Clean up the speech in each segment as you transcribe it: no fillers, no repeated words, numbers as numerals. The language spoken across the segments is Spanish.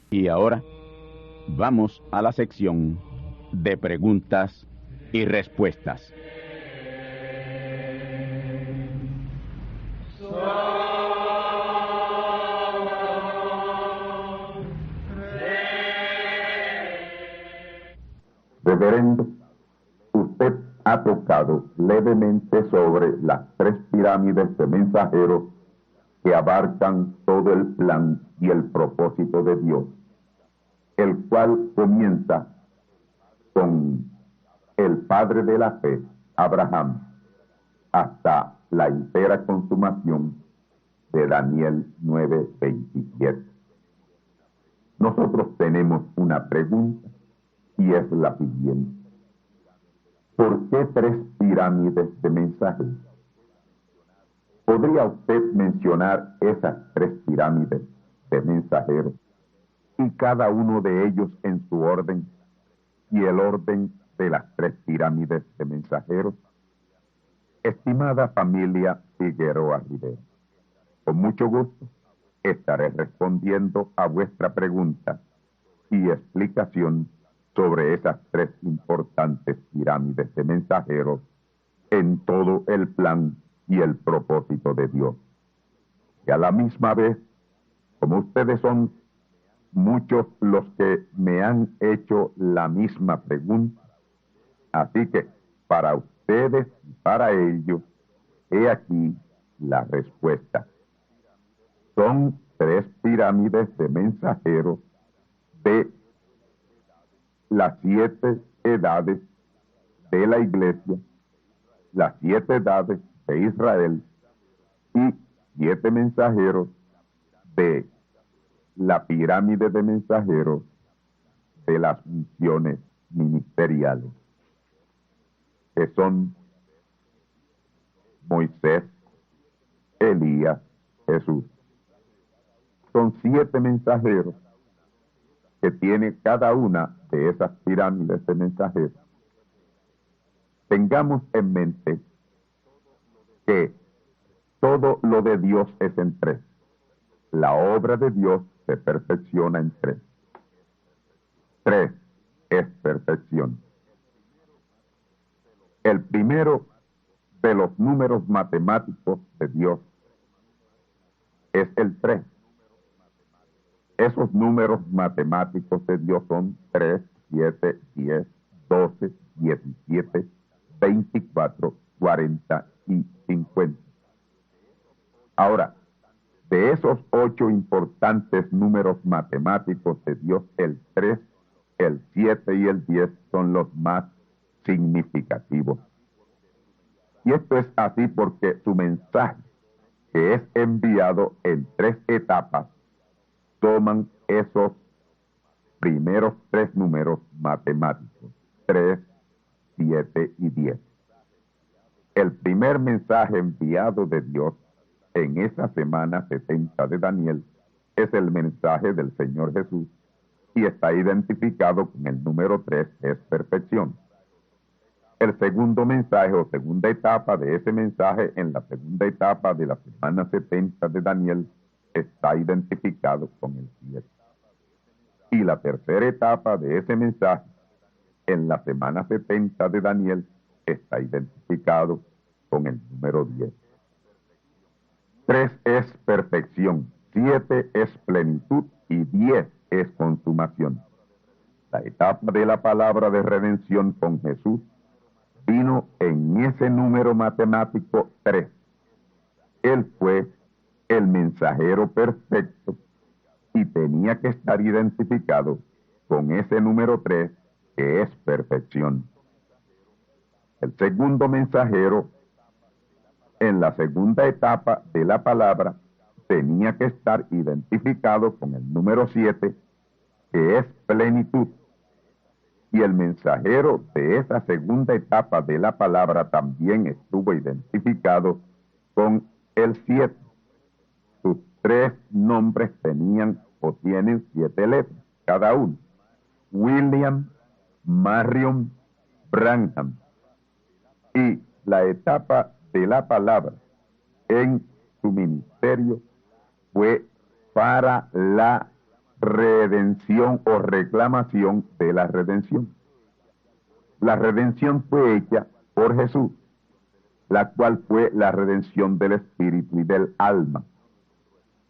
Y ahora vamos a la sección de preguntas y respuestas. Reverendo, usted ha tocado levemente sobre las tres pirámides de mensajeros que abarcan todo el plan y el propósito de Dios, el cual comienza con el padre de la fe, Abraham, hasta la entera consumación de Daniel 9:27. Nosotros tenemos una pregunta y es la siguiente: ¿por qué tres pirámides de mensajeros? ¿Podría usted mencionar esas tres pirámides de mensajeros y cada uno de ellos en su orden y el orden de las tres pirámides de mensajeros? Estimada familia Figueroa Rivera, con mucho gusto estaré respondiendo a vuestra pregunta y explicación sobre esas tres importantes pirámides de mensajeros en todo el plan y el propósito de Dios. Y a la misma vez, como ustedes son muchos los que me han hecho la misma pregunta, así que para ustedes y para ellos, he aquí la respuesta. Son tres pirámides de mensajeros de las 7 edades de la iglesia, las 7 edades de Israel y 7 mensajeros de la pirámide de mensajeros de las misiones ministeriales, que son Moisés, Elías, Jesús. Son 7 mensajeros que tiene cada una de esas pirámides de mensajeros. Tengamos en mente que todo lo de Dios es en tres. La obra de Dios se perfecciona en tres. Tres es perfección. El primero de los números matemáticos de Dios es el 3. Esos números matemáticos de Dios son 3, 7, 10, 12, 17, 24, 40 y 50. Ahora, de esos 8 importantes números matemáticos de Dios, el 3, el 7 y el 10 son los más significativos. Y esto es así porque su mensaje, que es enviado en 3 etapas, toman esos primeros 3 números matemáticos, 3, 7 y 10. El primer mensaje enviado de Dios en esa semana 70 de Daniel es el mensaje del Señor Jesús y está identificado con el número 3, que es perfección. El segundo mensaje o segunda etapa de ese mensaje en la segunda etapa de la semana 70 de Daniel está identificado con el 7. Y la tercera etapa de ese mensaje en la semana 70 de Daniel está identificado con el número 10. 3 es perfección, 7 es plenitud y 10 es consumación. La etapa de la palabra de redención con Jesús vino en ese número matemático 3. Él fue el mensajero perfecto y tenía que estar identificado con ese número 3, que es perfección. El segundo mensajero, en la segunda etapa de la palabra, tenía que estar identificado con el número 7, que es plenitud. Y el mensajero de esa segunda etapa de la palabra también estuvo identificado con el 7. Sus 3 nombres tenían o tienen 7 letras, cada uno. William Marion Branham. Y la etapa de la palabra en su ministerio fue para la redención o reclamación de la redención. La redención fue hecha por Jesús, la cual fue la redención del espíritu y del alma.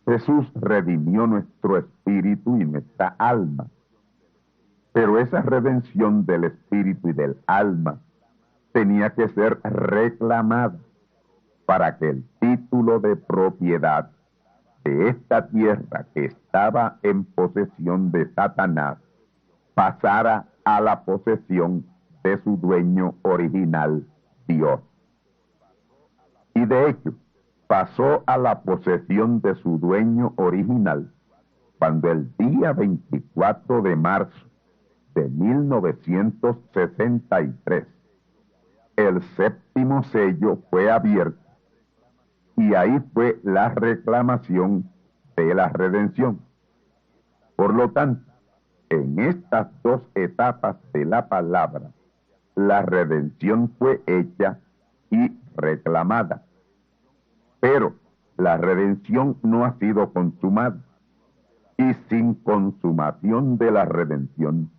Jesús redimió nuestro espíritu y nuestra alma. Pero esa redención del espíritu y del alma tenía que ser reclamada para que el título de propiedad de esta tierra que estaba en posesión de Satanás pasara a la posesión de su dueño original, Dios. Y de hecho, pasó a la posesión de su dueño original cuando el día 24 de marzo de 1963, el séptimo sello fue abierto y ahí fue la reclamación de la redención. Por lo tanto, en estas dos etapas de la palabra, la redención fue hecha y reclamada. Pero la redención no ha sido consumada. Y sin consumación de la redención,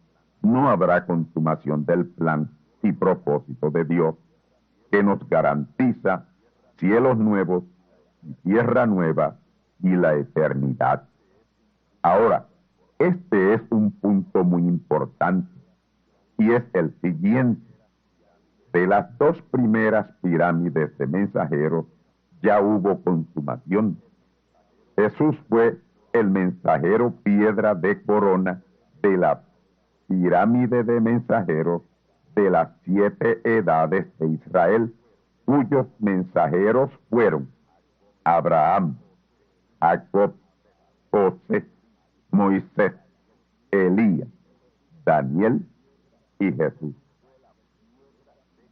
no habrá consumación del plan y propósito de Dios, que nos garantiza cielos nuevos y tierra nueva y la eternidad. Ahora, este es un punto muy importante, y es el siguiente. De las dos primeras pirámides de mensajeros ya hubo consumación. Jesús fue el mensajero piedra de corona de la pirámide de mensajeros de las 7 edades de Israel, cuyos mensajeros fueron Abraham, Jacob, José, Moisés, Elías, Daniel y Jesús.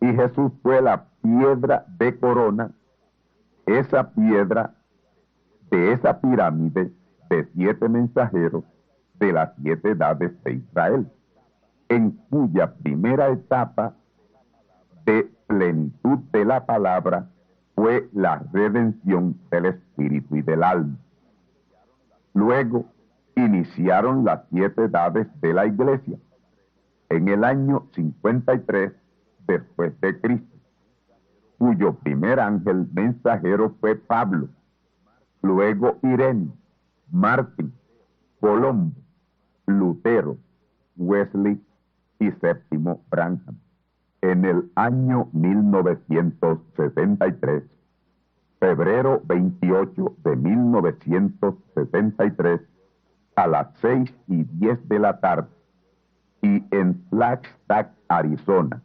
Y Jesús fue la piedra de corona, esa piedra de esa pirámide de 7 mensajeros de las 7 edades de Israel, en cuya primera etapa de plenitud de la palabra fue la redención del espíritu y del alma. Luego iniciaron las 7 edades de la iglesia, en el año 53 después de Cristo, cuyo primer ángel mensajero fue Pablo, luego Ireneo, Martín, Colombo, Lutero, Wesley y Séptimo Branham. En el año 1963, febrero 28 de 1963, a las 6:10 de la tarde, y en Flagstaff, Arizona,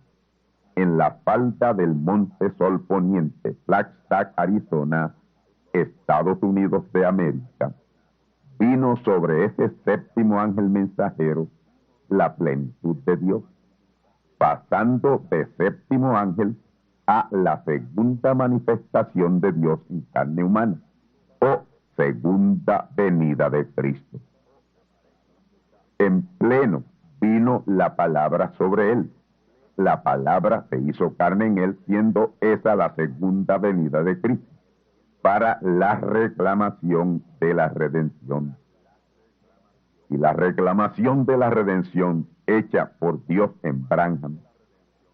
en la falda del Monte Sol Poniente, Flagstaff, Arizona, Estados Unidos de América, vino sobre ese séptimo ángel mensajero la plenitud de Dios, pasando de séptimo ángel a la segunda manifestación de Dios en carne humana, o segunda venida de Cristo. En pleno vino la palabra sobre él. La palabra se hizo carne en él, siendo esa la segunda venida de Cristo, para la reclamación de la redención. Y la reclamación de la redención hecha por Dios en Branham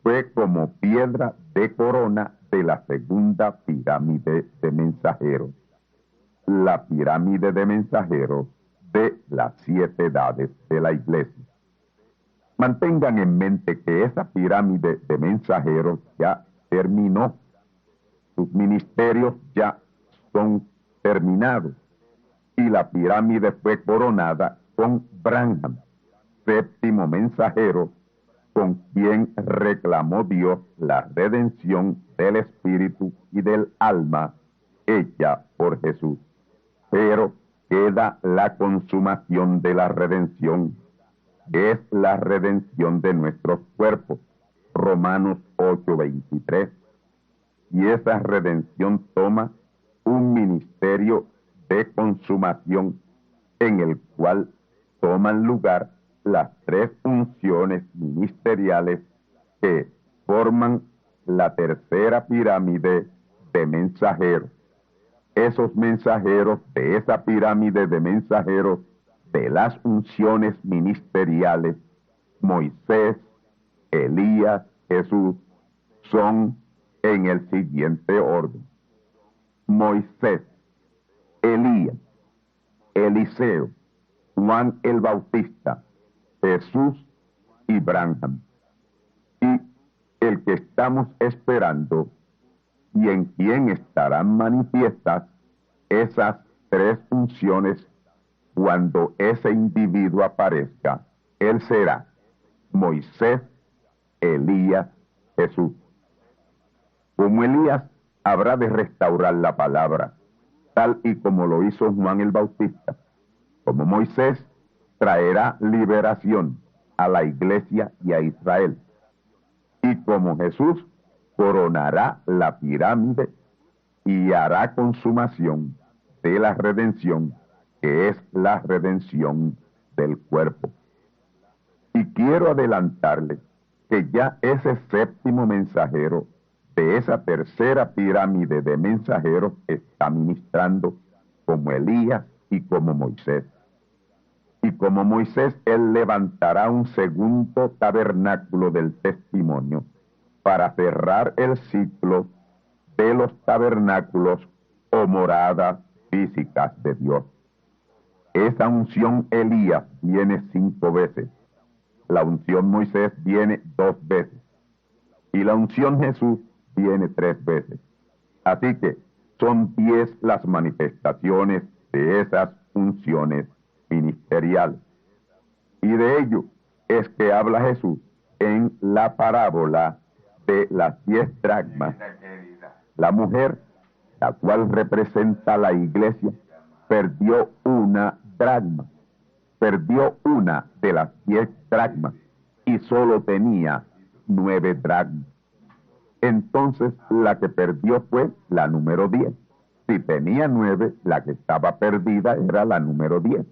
fue como piedra de corona de la segunda pirámide de mensajeros, la pirámide de mensajeros de las 7 edades de la iglesia. Mantengan en mente que esa pirámide de mensajeros ya terminó. Sus ministerios ya son terminados. Y la pirámide fue coronada con Branham, séptimo mensajero, con quien reclamó Dios la redención del espíritu y del alma hecha por Jesús. Pero queda la consumación de la redención, que es la redención de nuestros cuerpos, Romanos 8:23. Y esa redención toma un ministerio de consumación en el cual toman lugar las 3 funciones ministeriales que forman la tercera pirámide de mensajeros. Esos mensajeros de esa pirámide de mensajeros de las unciones ministeriales, Moisés, Elías, Jesús, son en el siguiente orden: Moisés, Elías, Eliseo, Juan el Bautista, Jesús y Branham. Y el que estamos esperando y en quien estarán manifiestas esas tres unciones cuando ese individuo aparezca, él será Moisés, Elías, Jesús. Como Elías habrá de restaurar la palabra, tal y como lo hizo Juan el Bautista. Como Moisés traerá liberación a la iglesia y a Israel. Y como Jesús coronará la pirámide y hará consumación de la redención, que es la redención del cuerpo. Y quiero adelantarle que ya ese séptimo mensajero de esa tercera pirámide de mensajeros está ministrando como Elías y como Moisés. Y como Moisés, él levantará un segundo tabernáculo del testimonio para cerrar el ciclo de los tabernáculos o moradas físicas de Dios. Esa unción Elías viene 5 veces. La unción Moisés viene 2 veces. Y la unción Jesús viene 3 veces. Así que son 10 las manifestaciones de esas unciones ministeriales. Y de ello es que habla Jesús en la parábola de las 10 dracmas. La mujer, la cual representa la iglesia, perdió una dracma. Perdió una de las 10 dracmas y solo tenía 9 dracmas. Entonces la que perdió fue la número 10. Si tenía 9, la que estaba perdida era la número 10.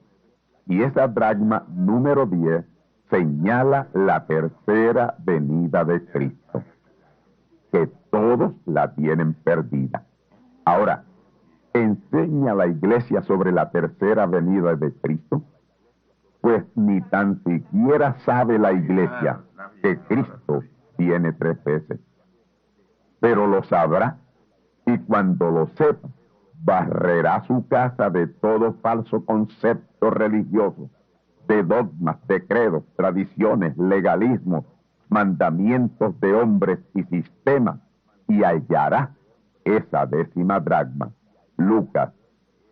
Y esa dracma número 10 señala la tercera venida de Cristo, que todos la tienen perdida. Ahora, ¿enseña la iglesia sobre la tercera venida de Cristo? Pues ni tan siquiera sabe la iglesia que Cristo viene 3 veces. Pero lo sabrá, y cuando lo sepa, barrerá su casa de todo falso concepto religioso, de dogmas, de credos, tradiciones, legalismos, mandamientos de hombres y sistemas, y hallará esa 10ª dracma. Lucas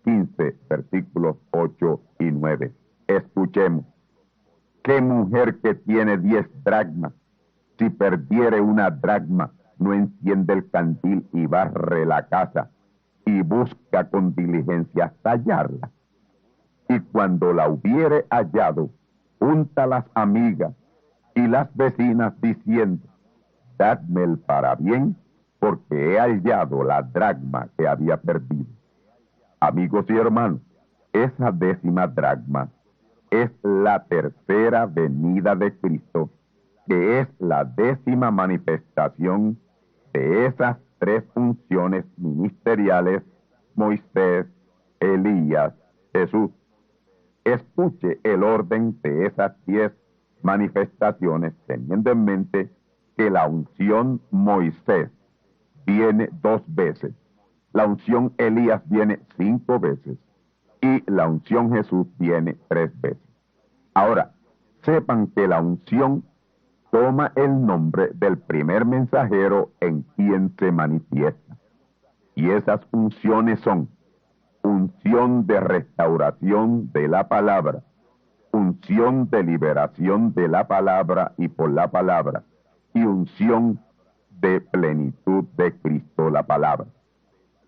15, versículos 8 y 9. Escuchemos. ¿Qué mujer que tiene 10 dracmas, si perdiere una dracma, no enciende el candil y barre la casa y busca con diligencia hasta hallarla? Y cuando la hubiere hallado, junta las amigas y las vecinas diciendo: dadme el parabién, porque he hallado la dracma que había perdido. Amigos y hermanos, esa 10ª dracma es la tercera venida de Cristo, que es la 10ª manifestación de esas 3 funciones ministeriales: Moisés, Elías, Jesús. Escuche el orden de esas 10 manifestaciones, teniendo en mente que la unción Moisés viene 2 veces, la unción Elías viene 5 veces y la unción Jesús viene 3 veces. Ahora, sepan que la unción toma el nombre del primer mensajero en quien se manifiesta. Y esas unciones son unción de restauración de la palabra, unción de liberación de la palabra y por la palabra, y unción de plenitud de Cristo la palabra.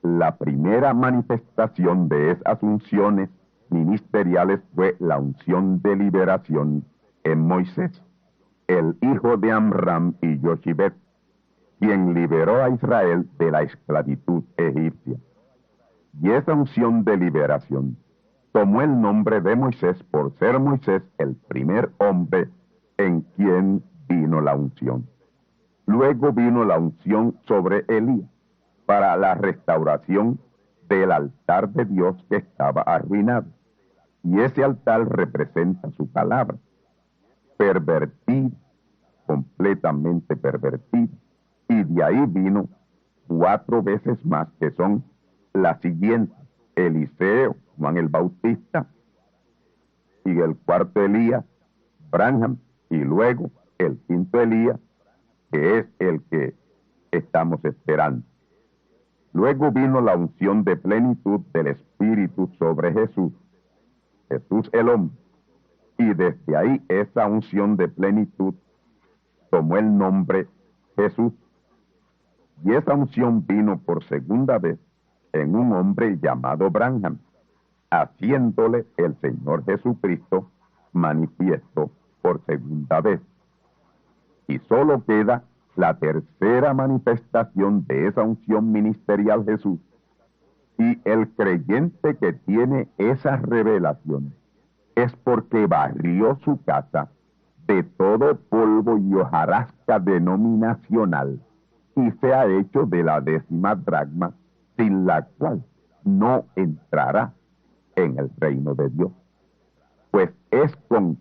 La primera manifestación de esas unciones ministeriales fue la unción de liberación en Moisés, el hijo de Amram y Yoshibet, quien liberó a Israel de la esclavitud egipcia. Y esa unción de liberación tomó el nombre de Moisés por ser Moisés el primer hombre en quien vino la unción. Luego vino la unción sobre Elías para la restauración del altar de Dios que estaba arruinado. Y ese altar representa su palabra, pervertida, completamente pervertida. Y de ahí vino 4 veces más, que son las siguientes: Eliseo, Juan el Bautista, y el cuarto Elías, Branham, y luego el quinto Elías, que es el que estamos esperando. Luego vino la unción de plenitud del Espíritu sobre Jesús, Jesús el hombre, y desde ahí esa unción de plenitud tomó el nombre Jesús. Y esa unción vino por segunda vez en un hombre llamado Branham, haciéndole el Señor Jesucristo manifiesto por segunda vez. Y solo queda la tercera manifestación de esa unción ministerial Jesús. Y el creyente que tiene esa revelación es porque barrió su casa de todo polvo y hojarasca denominacional y se ha hecho de la 10ª dracma, sin la cual no entrará en el reino de Dios. Pues es con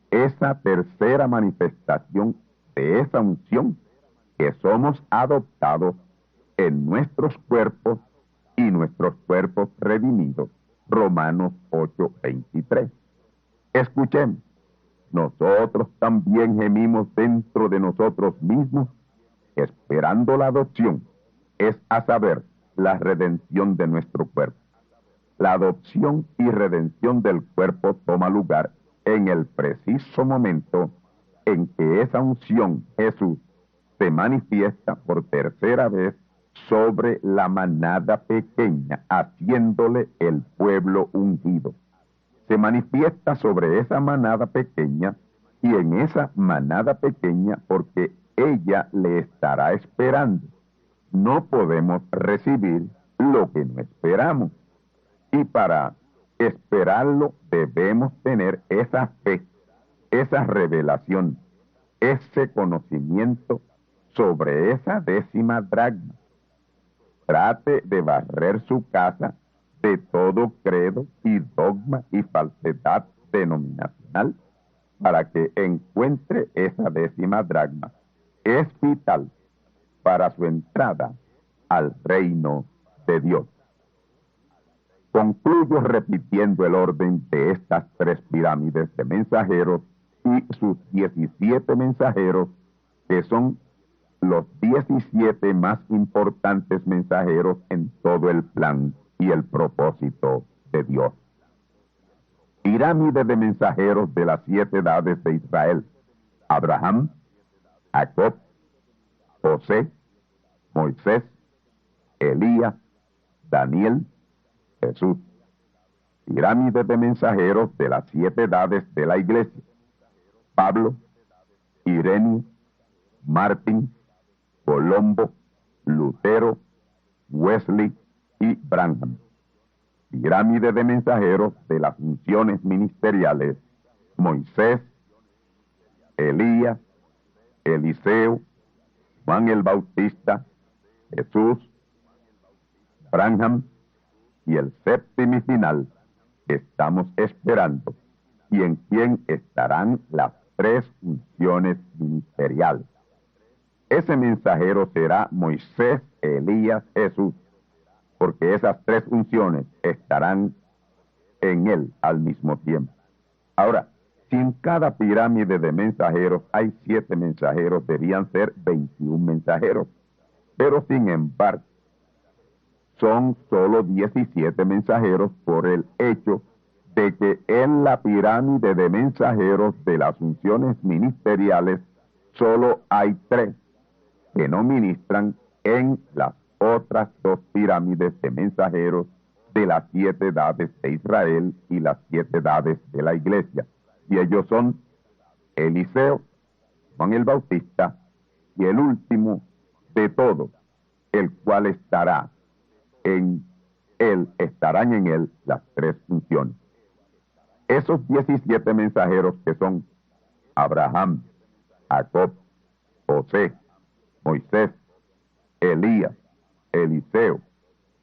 esa tercera manifestación de esa unción que somos adoptados en nuestros cuerpos y nuestros cuerpos redimidos. Romanos 8:23. Escuchemos. Nosotros también gemimos dentro de nosotros mismos, esperando la adopción, es a saber, la redención de nuestro cuerpo. La adopción y redención del cuerpo toma lugar en el preciso momento en que esa unción, Jesús, se manifiesta por tercera vez sobre la manada pequeña, haciéndole el pueblo ungido. Se manifiesta sobre esa manada pequeña y en esa manada pequeña porque ella le estará esperando. No podemos recibir lo que no esperamos. Y para esperarlo debemos tener esa fe, esa revelación, ese conocimiento sobre esa 10ª dracma. Trate de barrer su casa de todo credo y dogma y falsedad denominacional para que encuentre esa 10ª dracma. Es vital para su entrada al reino de Dios. Concluyo repitiendo el orden de estas 3 pirámides de mensajeros y sus 17 mensajeros, que son los 17 más importantes mensajeros en todo el plan y el propósito de Dios. Pirámide de mensajeros de las 7 edades de Israel: Abraham, Jacob, José, Moisés, Elías, Daniel, Jesús. Pirámide de mensajeros de las 7 edades de la iglesia: Pablo, Ireneo, Martín, Colombo, Lutero, Wesley y Branham. Pirámide de mensajeros de las funciones ministeriales: Moisés, Elías, Eliseo, Juan el Bautista, Jesús, Branham, y el séptimo y final que estamos esperando, y en quien estarán las 3 funciones ministeriales. Ese mensajero será Moisés, Elías, Jesús, porque esas 3 funciones estarán en él al mismo tiempo. Ahora, si en cada pirámide de mensajeros hay 7 mensajeros, debían ser 21 mensajeros, pero sin embargo, son solo 17 mensajeros por el hecho de que en la pirámide de mensajeros de las funciones ministeriales solo hay 3 que no ministran en las otras 2 pirámides de mensajeros de las 7 edades de Israel y las 7 edades de la iglesia. Y ellos son Eliseo, Juan el Bautista y el último de todos, el cual estarán en él las 3 funciones. Esos 17 mensajeros que son Abraham, Jacob, José, Moisés, Elías, Eliseo,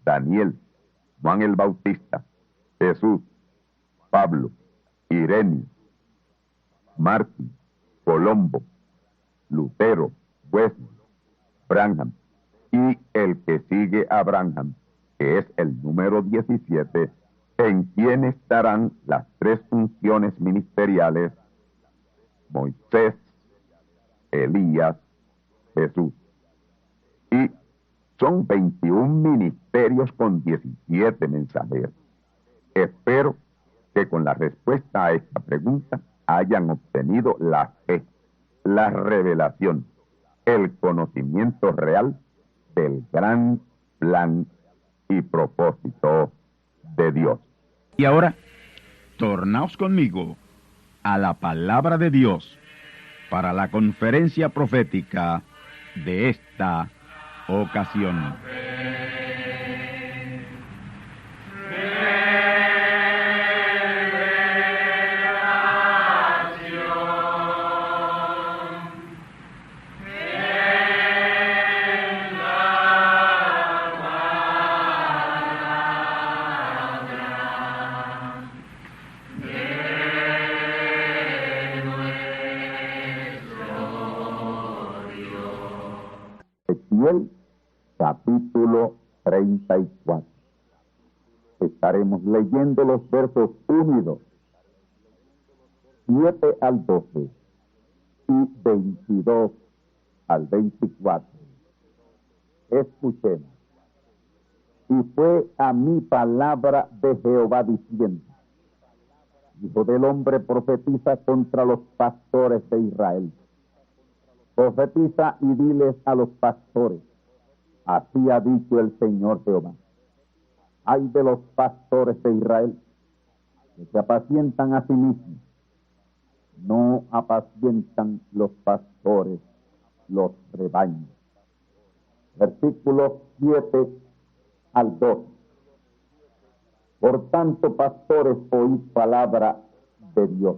Daniel, Juan el Bautista, Jesús, Pablo, Ireneo, Martín, Colombo, Lutero, Wesley, Branham y el que sigue a Branham, que es el número 17, en quien estarán las tres funciones ministeriales: Moisés, Elías, Jesús. Y son 21 ministerios con 17 mensajeros. Espero que con la respuesta a esta pregunta hayan obtenido la fe, la revelación, el conocimiento real del gran plan y propósito de Dios. Y ahora, tornaos conmigo a la palabra de Dios para la conferencia profética de esta ocasión. Ezequiel, capítulo 34. Estaremos leyendo los versos 1 y 2, 7 al 12 y 22 al 24. Escuchemos. Y fue a mí palabra de Jehová diciendo: Hijo del hombre, profetiza contra los pastores de Israel. Profetiza y diles a los pastores: así ha dicho el Señor Jehová. Ay de los pastores de Israel, que se apacientan a sí mismos. No apacientan los pastores los rebaños. Versículos 7 al 12. Por tanto, pastores, oíd palabra de Dios.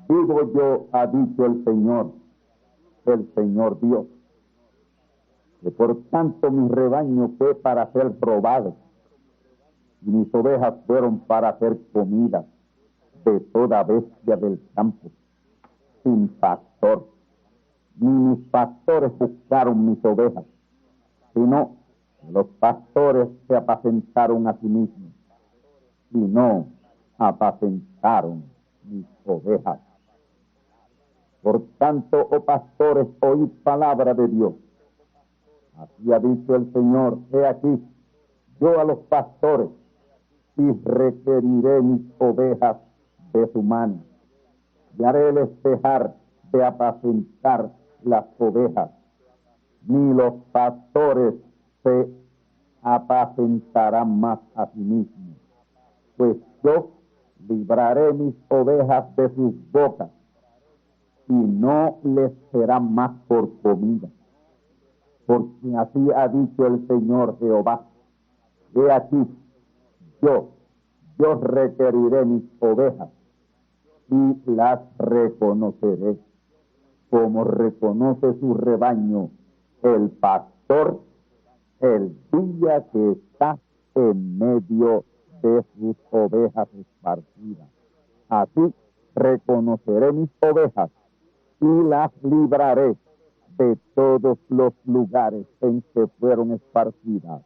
Digo yo, ha dicho el Señor Dios, que por tanto mi rebaño fue para ser robado, y mis ovejas fueron para hacer comida de toda bestia del campo, sin pastor. Ni mis pastores buscaron mis ovejas, sino los pastores se apacentaron a sí mismos, y no apacentaron mis ovejas. Por tanto, oh pastores, oíd palabra de Dios. Así ha dicho el Señor: he aquí, yo a los pastores, y requeriré mis ovejas de su mano, y haréles dejar de apacentar las ovejas. Ni los pastores se apacentarán más a sí mismos, pues yo libraré mis ovejas de sus bocas, y no les será más por comida. Porque así ha dicho el Señor Jehová: he aquí, yo requeriré mis ovejas, y las reconoceré, como reconoce su rebaño el pastor el día que está en medio de sus ovejas esparcidas. Así reconoceré mis ovejas y las libraré de todos los lugares en que fueron esparcidas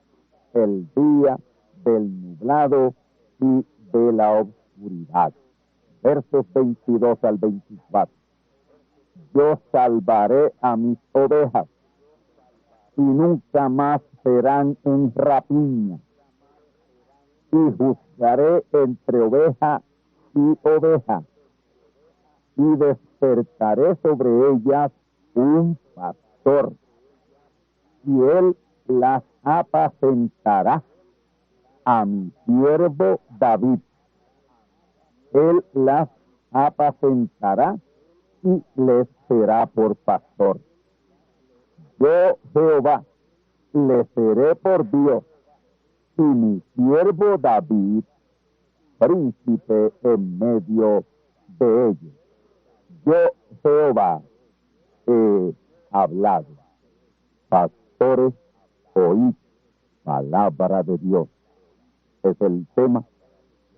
el día del nublado y de la oscuridad. Versos 22 al 24. Yo salvaré a mis ovejas, y nunca más serán en rapiña, y juzgaré entre oveja y oveja, y despertaré sobre ellas un pastor, y él las apacentará, a mi siervo David. Él las apacentará y les será por pastor. Yo, Jehová, le seré por Dios, y mi siervo David, príncipe en medio de ellos. Yo, Jehová, he hablado. Pastores, oíd palabra de Dios. Es el tema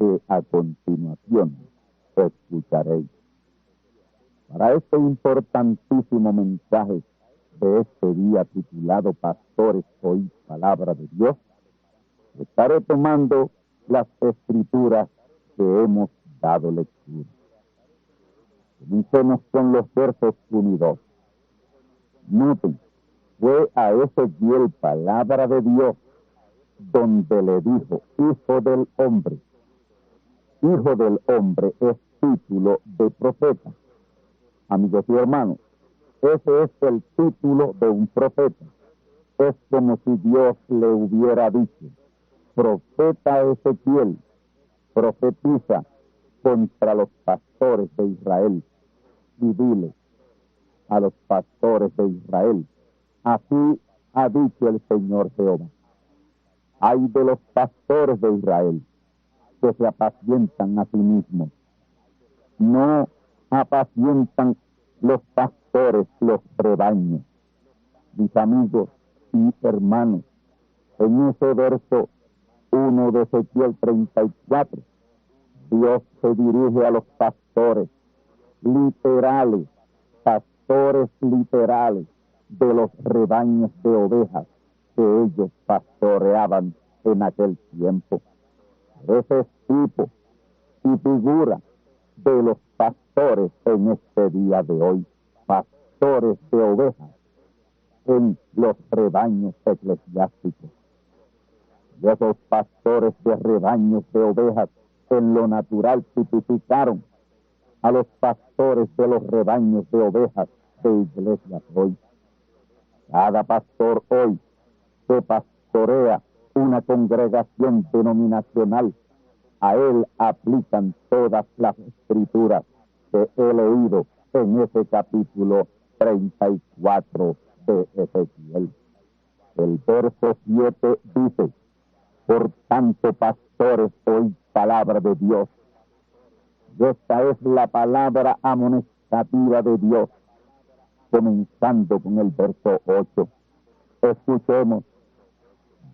que a continuación escucharéis. Para este importantísimo mensaje de este día titulado Pastores, oíd palabra de Dios, estaré tomando las escrituras que hemos dado lectura. Comencemos con los versos 1 y 2. Noten, fue a Ezequiel palabra de Dios donde le dijo, hijo del hombre. Hijo del hombre es título de profeta. Amigos y hermanos, ese es el título de un profeta. Es como si Dios le hubiera dicho, profeta Ezequiel, profetiza contra los pastores de Israel y dile a los pastores de Israel, así ha dicho el Señor Jehová. Ay de los pastores de Israel que se apacientan a sí mismos. No apacientan los pastores los rebaños. Mis amigos y hermanos, en ese verso 1 de Ezequiel 34, Dios se dirige a los pastores literales, pastores literales de los rebaños de ovejas que ellos pastoreaban en aquel tiempo. Ese es tipo y figura de los pastores en este día de hoy, pastores de ovejas en los rebaños eclesiásticos. Y esos pastores de rebaños de ovejas en lo natural tipificaron a los pastores de los rebaños de ovejas de iglesias hoy. Cada pastor hoy que pastorea una congregación denominacional, a él aplican todas las escrituras que he leído en ese capítulo 34 de Ezequiel. El verso 7 dice, por tanto, pastores, oíd palabra de Dios. Y esta es la palabra amonestativa de Dios, comenzando con el verso 8. Escuchemos.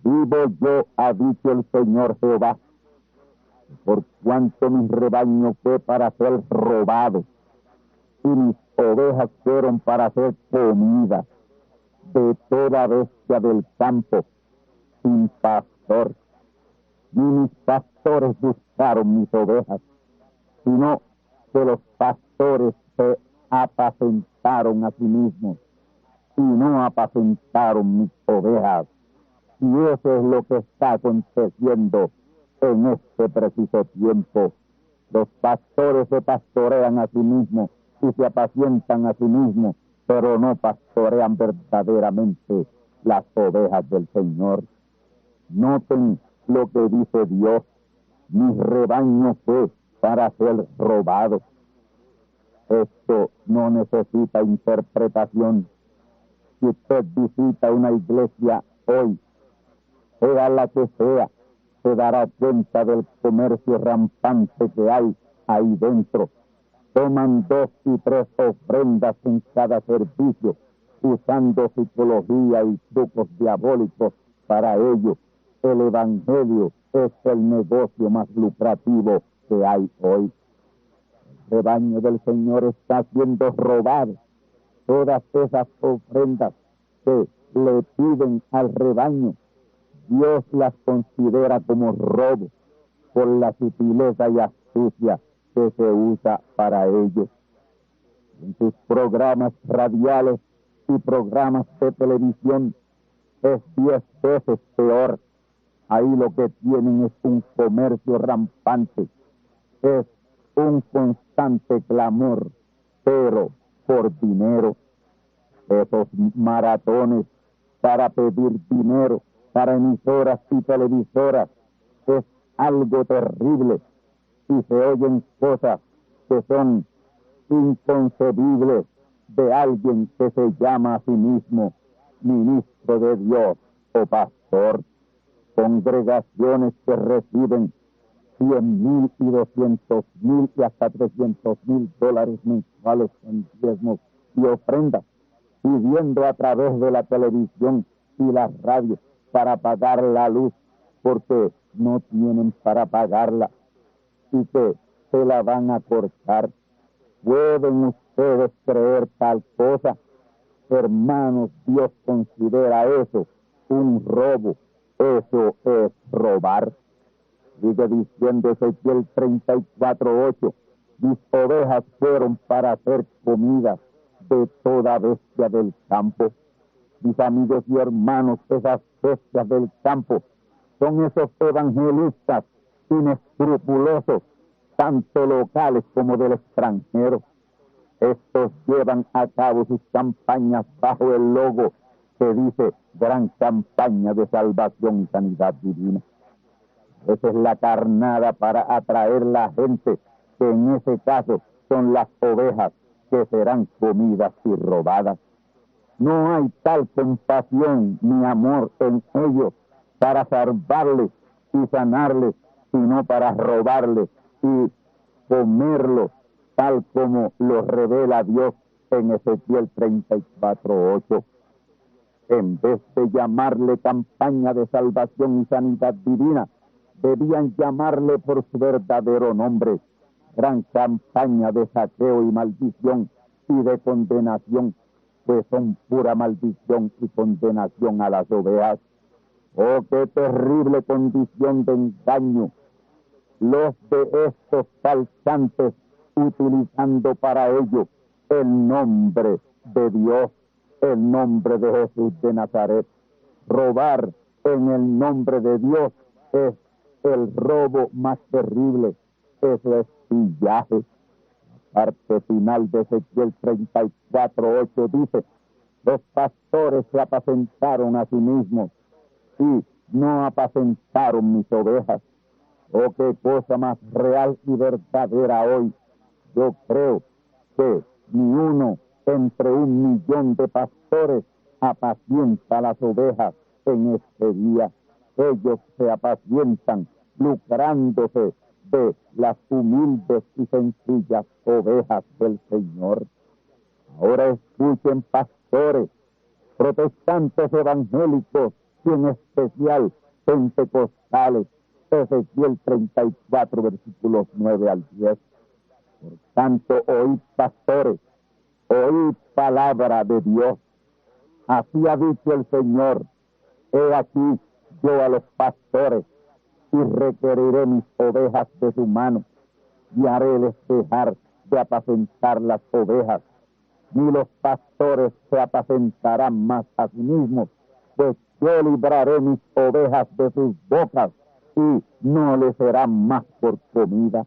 Vivo yo, ha dicho el Señor Jehová, por cuanto mi rebaño fue para ser robado, y mis ovejas fueron para ser comidas de toda bestia del campo, sin pastor. Ni mis pastores buscaron mis ovejas, sino que los pastores se apacentaron a sí mismos, y no apacentaron mis ovejas. Y eso es lo que está aconteciendo en este preciso tiempo. Los pastores se pastorean a sí mismos y se apacientan a sí mismos, pero no pastorean verdaderamente las ovejas del Señor. Noten lo que dice Dios. Mi rebaño fue para ser robado. Esto no necesita interpretación. Si usted visita una iglesia hoy, sea la que sea, se dará cuenta del comercio rampante que hay ahí dentro. Toman 2 y 3 ofrendas en cada servicio, usando psicología y trucos diabólicos para ello. El evangelio es el negocio más lucrativo que hay hoy. El rebaño del Señor está siendo robado. Todas esas ofrendas que le piden al rebaño, Dios las considera como robo por la sutileza y astucia que se usa para ellos. En sus programas radiales y programas de televisión es 10 veces peor. Ahí lo que tienen es un comercio rampante, es un constante clamor, pero por dinero. Esos maratones para pedir dinero para emisoras y televisoras es algo terrible, y se oyen cosas que son inconcebibles de alguien que se llama a sí mismo ministro de Dios o pastor. Congregaciones que reciben 100,000 y 200,000 y hasta 300,000 dólares mensuales en diezmos y ofrendas, pidiendo a través de la televisión y la radio para pagar la luz, porque no tienen para pagarla. y que se la van a cortar. ¿Pueden ustedes creer tal cosa? Hermanos, Dios considera eso un robo. Eso es robar. Sigue diciendo Ezequiel 34:8, mis ovejas fueron para hacer comida de toda bestia del campo. Mis amigos y hermanos, esas bestias del campo son esos evangelistas inescrupulosos, tanto locales como del extranjero. Estos llevan a cabo sus campañas bajo el logo que dice Gran Campaña de Salvación y Sanidad Divina. Esa es la carnada para atraer la gente, que en ese caso son las ovejas que serán comidas y robadas. No hay tal compasión ni amor en ellos para salvarles y sanarles, sino para robarles y comerlos, tal como lo revela Dios en Ezequiel 34:8. En vez de llamarle campaña de salvación y sanidad divina, debían llamarle por su verdadero nombre, gran campaña de saqueo y maldición y de condenación, pues son pura maldición y condenación a las ovejas. Oh, qué terrible condición de engaño los de estos falsantes, utilizando para ello el nombre de Dios, el nombre de Jesús de Nazaret. Robar en el nombre de Dios es el robo más terrible. Eso es pillaje. Parte final de Ezequiel 34:8 dice, los pastores se apacentaron a sí mismos y no apacentaron mis ovejas. Oh, qué cosa más real y verdadera hoy. Yo creo que ni uno entre 1.000.000 de pastores apacienta las ovejas en este día. Ellos se apacientan lucrándose de las humildes y sencillas ovejas del Señor. Ahora escuchen, pastores, protestantes evangélicos y en especial pentecostales, Ezequiel 34, versículos 9 al 10. Por tanto, oíd, pastores, oíd palabra de Dios. Así ha dicho el Señor, he aquí yo a los pastores, y requeriré mis ovejas de su mano, y haréles dejar de apacentar las ovejas. Ni los pastores se apacentarán más a sí mismos, pues yo libraré mis ovejas de sus bocas, y no les serán más por comida.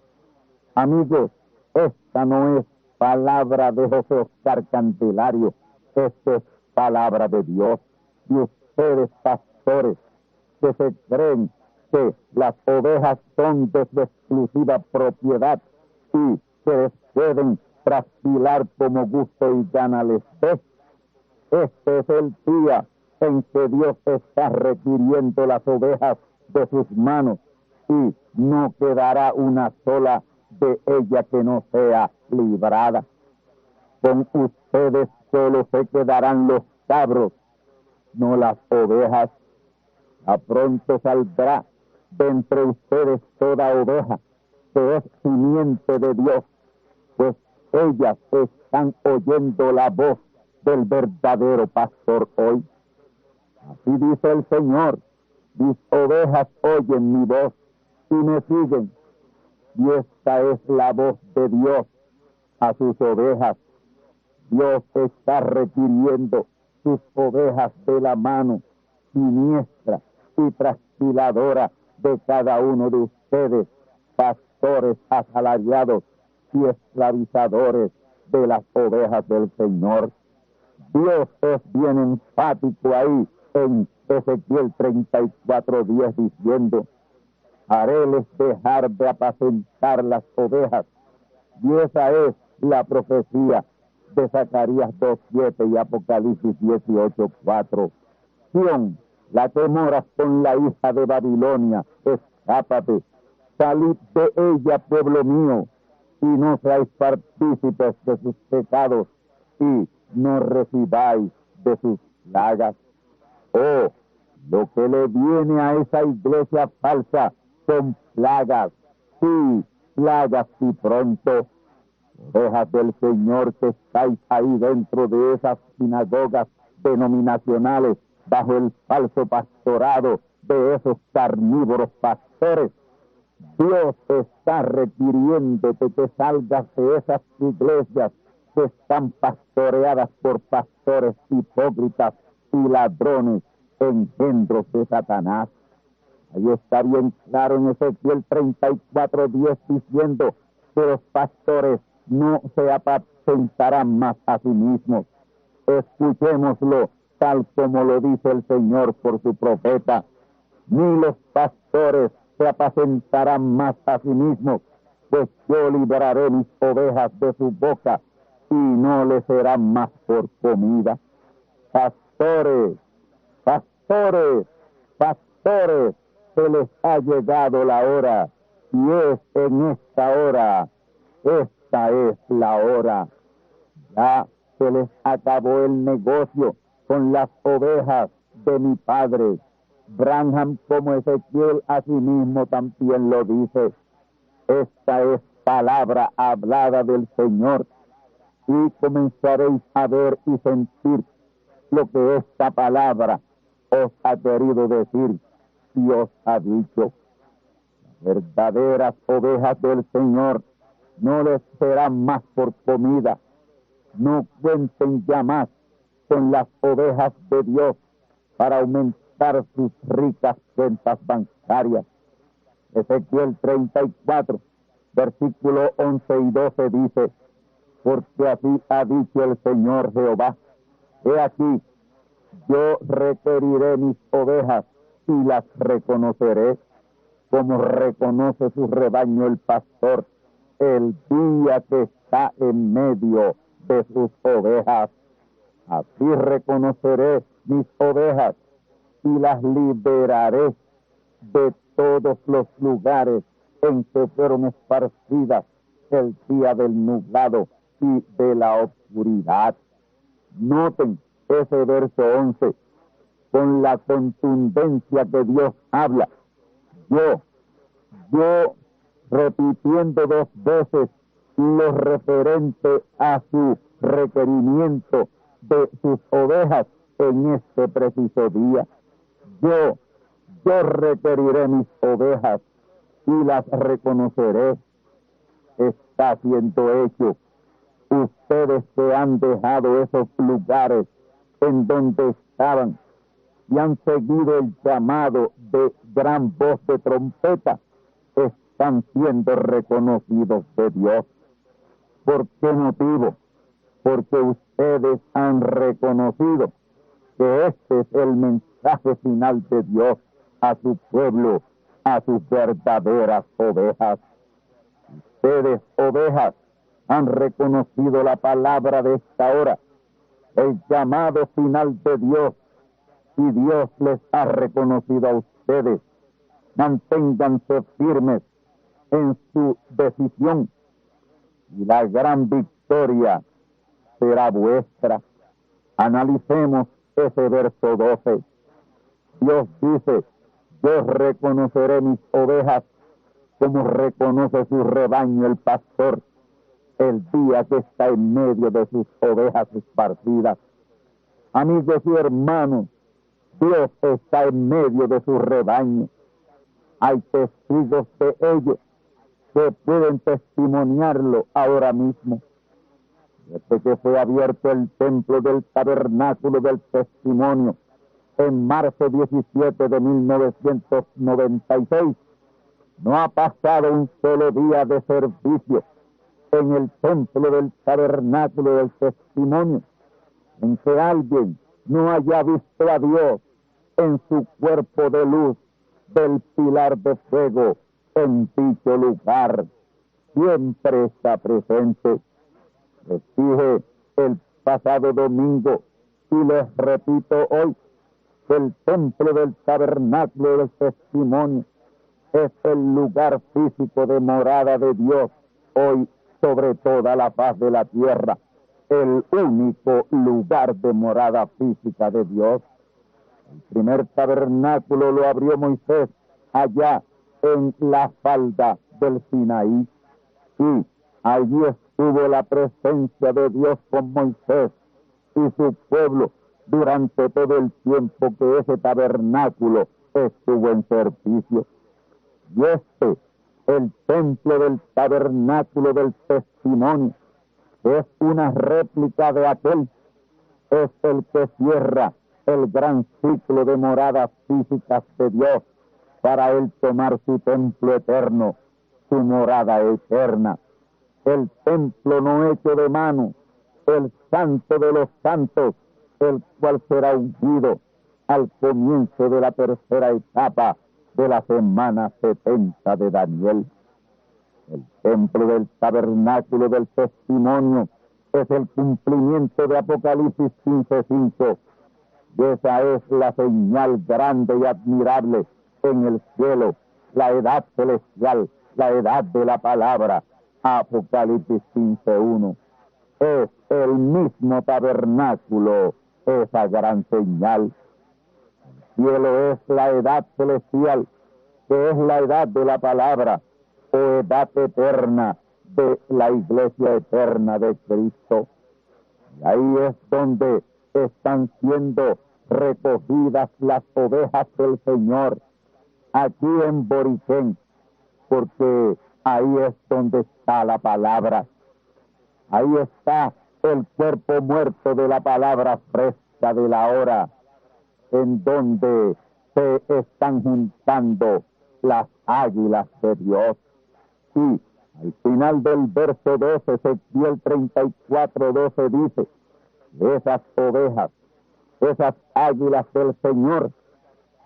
Amigos, esta no es palabra de José Oscar Candelario, esta es palabra de Dios. Y ustedes, pastores, que se creen que las ovejas son de su exclusiva propiedad y que les pueden trasquilar como gusto y gana les dé, este es el día en que Dios está requiriendo las ovejas de sus manos, y no quedará una sola de ellas que no sea librada. Con ustedes solo se quedarán los cabros, no las ovejas. A pronto saldrá de entre ustedes toda oveja que es simiente de Dios, pues ellas están oyendo la voz del verdadero pastor hoy. Así dice el Señor, mis ovejas oyen mi voz y me siguen, y esta es la voz de Dios a sus ovejas. Dios está requiriendo sus ovejas de la mano siniestra y trasquiladora de cada uno de ustedes, pastores asalariados y esclavizadores de las ovejas del Señor. Dios es bien enfático ahí en Ezequiel 34:10 diciendo, haréles dejar de apacentar las ovejas. Y esa es la profecía de Zacarías 2:7 y Apocalipsis 18:4. Sión, la que moras con la hija de Babilonia, escápate, salid de ella, pueblo mío, y no seáis partícipes de sus pecados, y no recibáis de sus plagas. Oh, lo que le viene a esa iglesia falsa son plagas, sí, plagas y pronto. Ovejas del Señor que estáis ahí dentro de esas sinagogas denominacionales, bajo el falso pastorado de esos carnívoros pastores, Dios está requiriéndote que salgas de esas iglesias que están pastoreadas por pastores hipócritas y ladrones, engendros de Satanás. Ahí está bien claro en Ezequiel 34:10 diciendo que los pastores no se apacentarán más a sí mismos. Escuchémoslo tal como lo dice el Señor por su profeta. Ni los pastores se apacentarán más a sí mismos, pues yo libraré mis ovejas de su boca y no les serán más por comida. Pastores, pastores, pastores, se les ha llegado la hora, y es en esta hora, esta es la hora. Ya se les acabó el negocio con las ovejas de mi Padre. Branham, como Ezequiel asimismo también lo dice. Esta es palabra hablada del Señor, y comenzaréis a ver y sentir lo que esta palabra os ha querido decir y os ha dicho. Las verdaderas ovejas del Señor no les serán más por comida. No cuenten ya más con las ovejas de Dios para aumentar sus ricas cuentas bancarias. Ezequiel 34, versículo 11 y 12 dice: porque así ha dicho el Señor Jehová, he aquí, yo requeriré mis ovejas y las reconoceré, como reconoce su rebaño el pastor, el día que está en medio de sus ovejas. Así reconoceré mis ovejas y las liberaré de todos los lugares en que fueron esparcidas el día del nublado y de la oscuridad. Noten ese verso 11, con la contundencia que Dios habla. Yo repitiendo 2 veces lo referente a su requerimiento de sus ovejas en este preciso día. Yo requeriré mis ovejas y las reconoceré. Está siendo hecho. Ustedes que han dejado esos lugares en donde estaban y han seguido el llamado de gran voz de trompeta, están siendo reconocidos de Dios. ¿Por qué motivo? Porque ustedes han reconocido que este es el mensaje final de Dios a su pueblo, a sus verdaderas ovejas. Ustedes, ovejas, han reconocido la palabra de esta hora, el llamado final de Dios, y Dios les ha reconocido a ustedes. Manténganse firmes en su decisión y la gran victoria será vuestra. Analicemos ese verso 12. Dios dice: yo reconoceré mis ovejas como reconoce su rebaño el pastor el día que está en medio de sus ovejas esparcidas. Amigos y hermanos, Dios está en medio de su rebaño. Hay testigos de ello que pueden testimoniarlo ahora mismo. Desde que fue abierto el templo del tabernáculo del testimonio en marzo 17 de 1996, no ha pasado un solo día de servicio en el templo del tabernáculo del testimonio en que alguien no haya visto a Dios en su cuerpo de luz del pilar de fuego en dicho lugar. Siempre está presente. Les dije el pasado domingo y les repito hoy que el templo del tabernáculo del testimonio es el lugar físico de morada de Dios hoy sobre toda la faz de la tierra, el único lugar de morada física de Dios. El primer tabernáculo lo abrió Moisés allá en la falda del Sinaí. Sí, allí estuvo la presencia de Dios con Moisés y su pueblo durante todo el tiempo que ese tabernáculo estuvo en servicio. Y el templo del tabernáculo del testimonio, es una réplica de aquel, es el que cierra el gran ciclo de moradas físicas de Dios para él tomar su templo eterno, su morada eterna. El templo no hecho de mano, el santo de los santos, el cual será ungido al comienzo de la tercera etapa de la semana 70 de Daniel. El templo del tabernáculo del testimonio es el cumplimiento de Apocalipsis 15:5. Y esa es la señal grande y admirable en el cielo, la edad celestial, la edad de la palabra. Apocalipsis 15:1. Es el mismo tabernáculo, esa gran señal. El cielo es la edad celestial, que es la edad de la palabra, o edad eterna de la iglesia eterna de Cristo. Y ahí es donde están siendo recogidas las ovejas del Señor, aquí en Boriquén, porque ahí es donde está la palabra. Ahí está el cuerpo muerto de la palabra fresca de la hora, en donde se están juntando las águilas de Dios. Y al final del verso 12, Ezequiel 34:12 dice, esas ovejas, esas águilas del Señor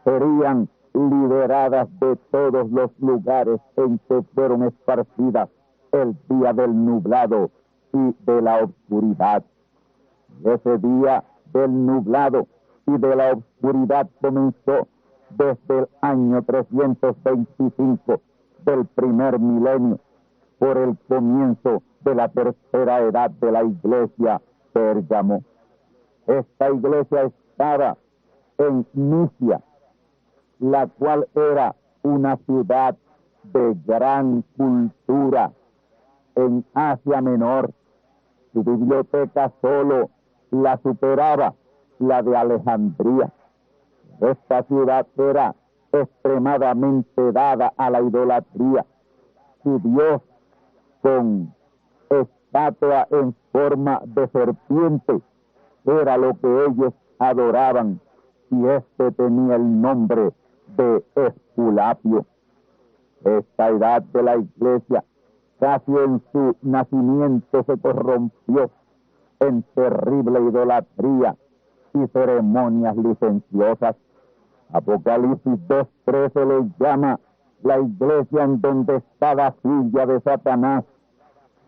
serían liberadas de todos los lugares en que fueron esparcidas el día del nublado y de la oscuridad. Ese día del nublado y de la oscuridad comenzó desde el año 325 del primer milenio, por el comienzo de la tercera edad de la iglesia Pérgamo. Esta iglesia estaba en Misia, la cual era una ciudad de gran cultura en Asia Menor. Su biblioteca solo la superaba la de Alejandría. Esta ciudad era extremadamente dada a la idolatría. Su Dios, con estatua en forma de serpiente, era lo que ellos adoraban, y tenía el nombre de Esculapio. Esta edad de la iglesia, casi en su nacimiento, se corrompió en terrible idolatría y ceremonias licenciosas. Apocalipsis 2:13 le llama la iglesia en donde está la silla de Satanás.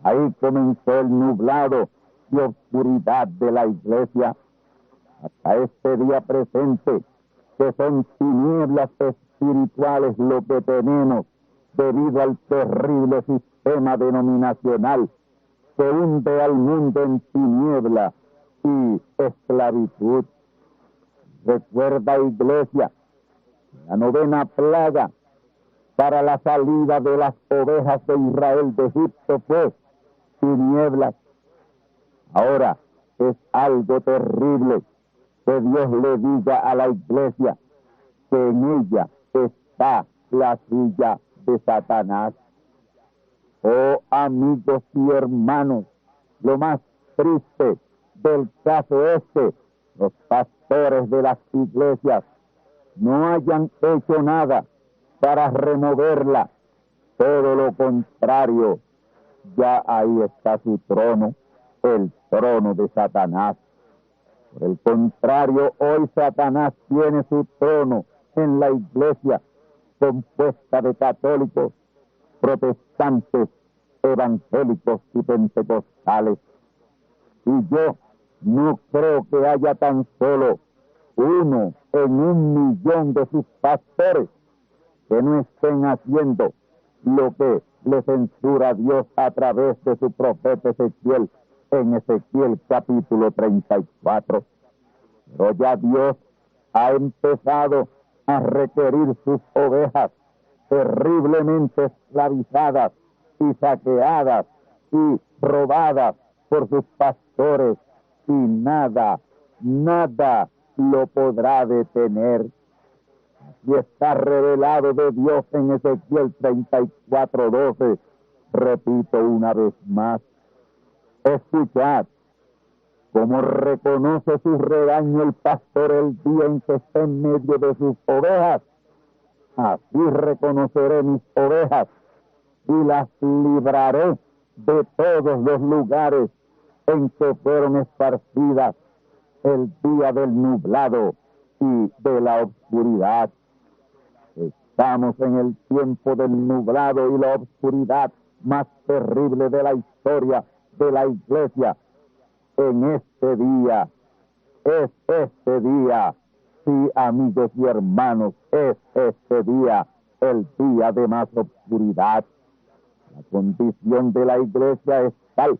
Ahí comenzó el nublado y oscuridad de la iglesia, hasta este día presente, que son tinieblas espirituales lo que tenemos, debido al terrible sistema denominacional que hunde al mundo en tiniebla y esclavitud. Recuerda, iglesia, la 9ª plaga para la salida de las ovejas de Israel de Egipto fue tinieblas. Ahora es algo terrible que Dios le diga a la iglesia que en ella está la silla de Satanás. Oh, amigos y hermanos, lo más triste del caso es que los pastores de las iglesias no hayan hecho nada para removerla. Todo lo contrario, ya ahí está su trono, el trono de Satanás. Por el contrario, hoy Satanás tiene su trono en la iglesia, compuesta de católicos, protestantes, evangélicos y pentecostales. Y yo no creo que haya tan solo uno en 1.000.000 de sus pastores que no estén haciendo lo que le censura Dios a través de su profeta Ezequiel, en Ezequiel capítulo 34. Pero ya Dios ha empezado a requerir sus ovejas terriblemente esclavizadas y saqueadas y robadas por sus pastores, y nada lo podrá detener. Y está revelado de Dios en Ezequiel 34:12. Repito una vez más, escuchad cómo reconoce su rebaño el pastor el día en que está en medio de sus ovejas. Así reconoceré mis ovejas y las libraré de todos los lugares en que fueron esparcidas el día del nublado y de la oscuridad. Estamos en el tiempo del nublado y la oscuridad más terrible de la historia de la iglesia. En este día, es este día, sí, amigos y hermanos, es este día el día de más oscuridad. La condición de la iglesia es tal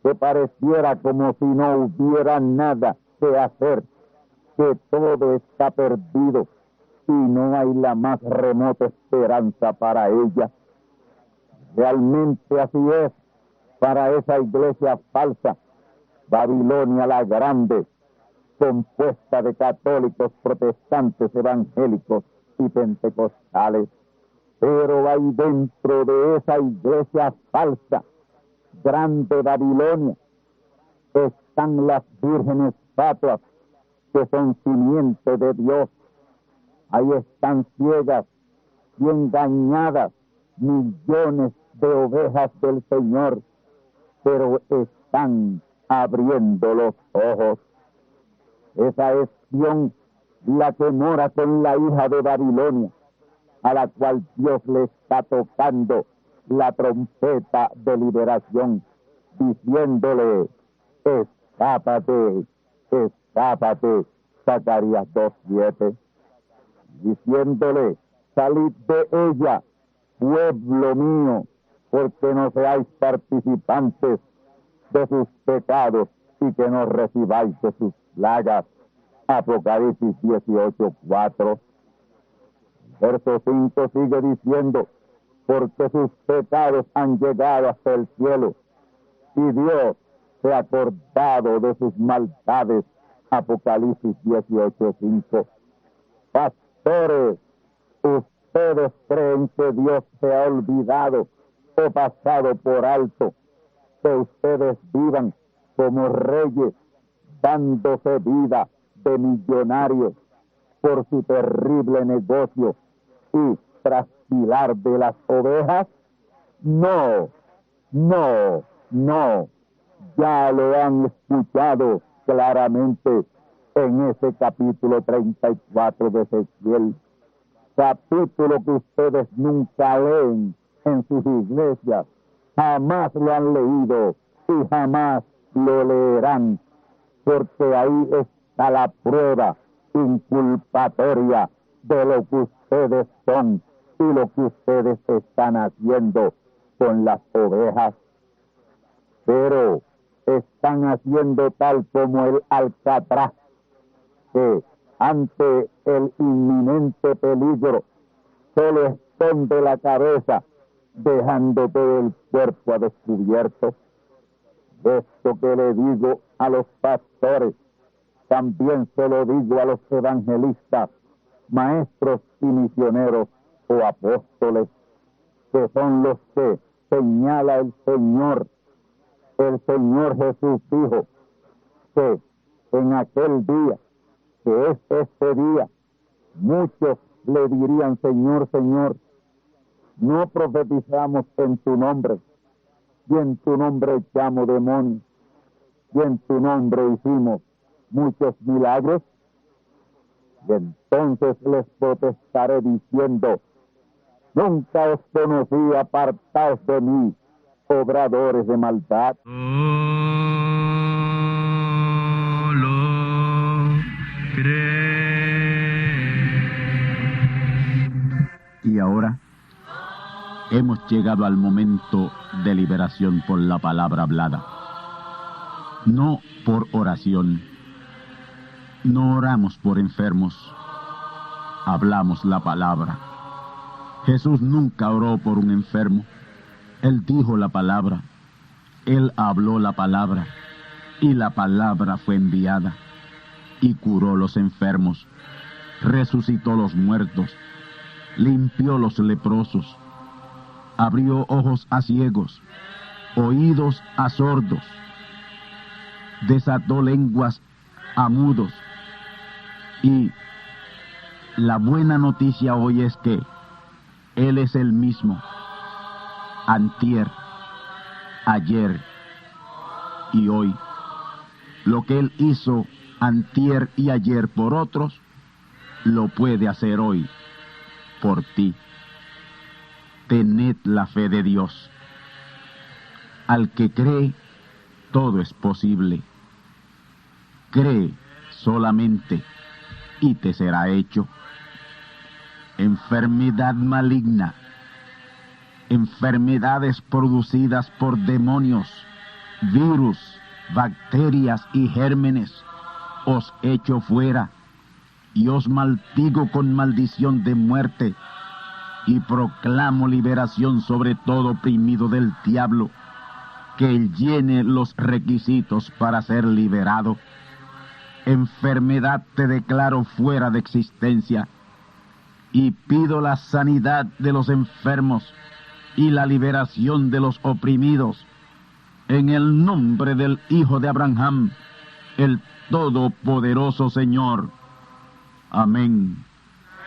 que pareciera como si no hubiera nada que hacer, que todo está perdido y no hay la más remota esperanza para ella. Realmente así es para esa iglesia falsa, Babilonia la Grande, compuesta de católicos, protestantes, evangélicos y pentecostales. Pero ahí dentro de esa iglesia falsa, grande Babilonia, están las vírgenes fatuas, que son simiente de Dios. Ahí están ciegas y engañadas millones de ovejas del Señor, pero están abriendo los ojos. Esa es Sión, la que mora con la hija de Babilonia, a la cual Dios le está tocando la trompeta de liberación, diciéndole: escápate, escápate, Zacarías 2:7, diciéndole: salid de ella, pueblo mío, porque no seáis participantes de sus pecados y que no recibáis de sus plagas. Apocalipsis 18:4. Verso 5 sigue diciendo: porque sus pecados han llegado hasta el cielo, y Dios se ha acordado de sus maldades. Apocalipsis 18:5. Pastores, ustedes creen que Dios se ha olvidado o pasado por alto que ustedes vivan como reyes, dándose vida de millonarios por su terrible negocio y trasquilar de las ovejas. No, ya lo han escuchado claramente en ese capítulo 34 de Ezequiel, capítulo que ustedes nunca leen en sus iglesias, jamás lo han leído y jamás lo leerán, porque ahí está la prueba inculpatoria de lo que ustedes son y lo que ustedes están haciendo con las ovejas. Pero están haciendo tal como el alcatraz, que ante el inminente peligro solo esconde la cabeza, dejando todo el cuerpo a descubierto. Esto que le digo a los pastores, también se lo digo a los evangelistas, maestros y misioneros o apóstoles, que son los que señala el Señor Jesús dijo que en aquel día, que es este día, muchos le dirían: Señor, Señor, no profetizamos en tu nombre, y en tu nombre echamos demonios, y en tu nombre hicimos muchos milagros. Y entonces les protestaré diciendo: nunca os conocí, apartaos de mí, obradores de maldad. Y ahora hemos llegado al momento de liberación por la palabra hablada, no por oración. No oramos por enfermos, hablamos la palabra. Jesús nunca oró por un enfermo. Él dijo la palabra, Él habló la palabra, y la palabra fue enviada, y curó los enfermos, resucitó los muertos, limpió los leprosos, abrió ojos a ciegos, oídos a sordos, desató lenguas a mudos. Y la buena noticia hoy es que Él es el mismo, antier, ayer y hoy. Lo que Él hizo antier y ayer por otros, lo puede hacer hoy por ti. Tened la fe de Dios. Al que cree, todo es posible. Cree solamente y te será hecho. Enfermedad maligna, enfermedades producidas por demonios, virus, bacterias y gérmenes, os echo fuera y os maldigo con maldición de muerte y proclamo liberación sobre todo oprimido del diablo, que él llene los requisitos para ser liberado. Enfermedad, te declaro fuera de existencia y pido la sanidad de los enfermos y la liberación de los oprimidos en el nombre del Hijo de Abraham, el Todopoderoso Señor. Amén.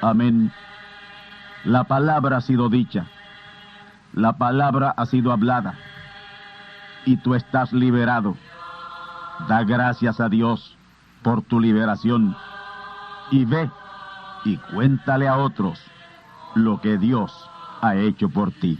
Amén. La palabra ha sido dicha, la palabra ha sido hablada, y tú estás liberado. Da gracias a Dios por tu liberación, y ve y cuéntale a otros lo que Dios ha hecho por ti.